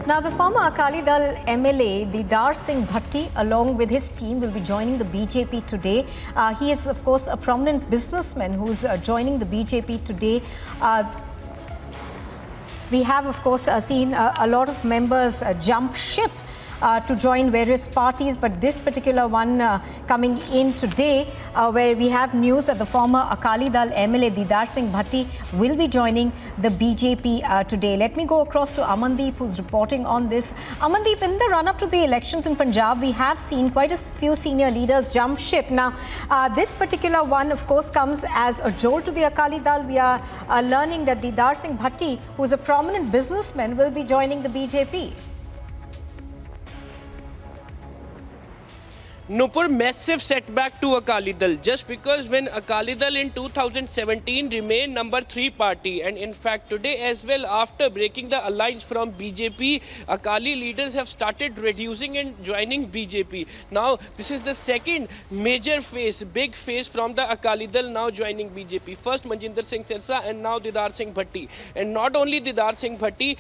Now, the former Akali Dal MLA, Didar Singh Bhatti, along with his team, will be joining the BJP today. He is, of course, a prominent businessman who's joining the BJP today. We have, of course, seen a lot of members jump ship to join various parties, but this particular one coming in today, where we have news that the former Akali Dal MLA Didar Singh Bhatti will be joining the BJP today. Let me go across to Amandeep, who's reporting on this. Amandeep, in the run-up to the elections in Punjab, we have seen quite a few senior leaders jump ship. Now, this particular one, of course, comes as a jolt to the Akali Dal. We are learning that Didar Singh Bhatti, who is a prominent businessman, will be joining the BJP. Nupur, massive setback to Akali Dal, just because when Akali Dal in 2017 remained number 3 party, and in fact today as well, after breaking the alliance from BJP, Akali leaders have started reducing and joining BJP. Now this is the second major phase, big phase from the Akali Dal now joining BJP. First Manjinder Singh Sirsa and now Didar Singh Bhatti. And not only Didar Singh Bhatti,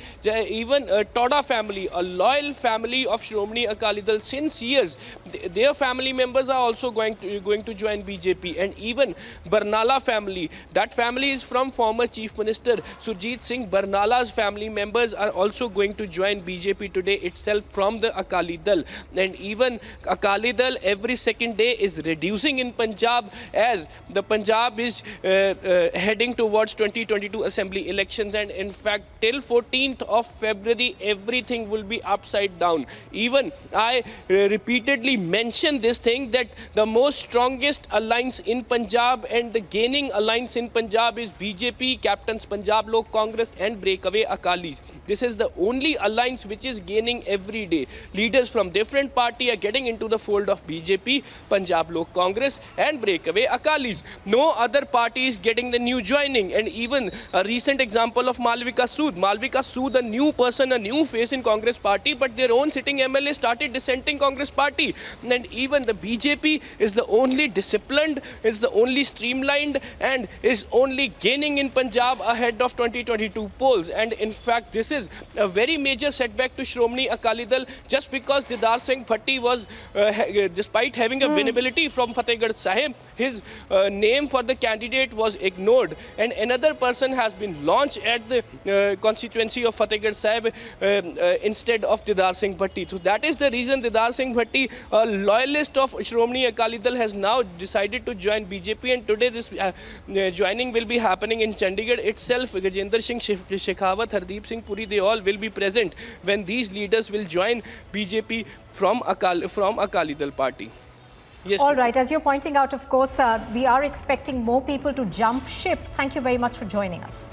even Toda family, a loyal family of Shromani Akali Dal since years, their family members are also going to join BJP. And even Barnala family, that family is from former Chief Minister Surjit Singh Barnala's family members are also going to join BJP today itself from the Akali Dal. And even Akali Dal every second day is reducing in Punjab, as the Punjab is heading towards 2022 assembly elections, and in fact till 14th of February everything will be upside down. Even I repeatedly mentioned this thing that the most strongest alliance in Punjab and the gaining alliance in Punjab is BJP, Captains Punjab Lok Congress and Breakaway Akalis. This is the only alliance which is gaining every day. Leaders from different party are getting into the fold of BJP, Punjab Lok Congress and Breakaway Akalis. No other party is getting the new joining. And even a recent example of Malvika Sood. Malvika Sood, a new person, a new face in Congress party, but their own sitting MLA started dissenting Congress party. And even the BJP is the only disciplined, is the only streamlined, and is only gaining in Punjab ahead of 2022 polls. And in fact, this is a very major setback to Shromani Akali Dal, just because Didar Singh Bhatti was, despite having a winnability from Fatehgarh Sahib, his name for the candidate was ignored. And another person has been launched at the constituency of Fatehgarh Sahib instead of Didar Singh Bhatti. So that is the reason Didar Singh Bhatti, a loyalist of Shromani Akali Dal, has now decided to join BJP, and today this joining will be happening in Chandigarh itself. Gajendra Singh Shekhawat, Hardeep Singh Puri, they all will be present when these leaders will join BJP from Akali Dal party. Yes. All right, as you're pointing out, of course, we are expecting more people to jump ship. Thank you very much for joining us.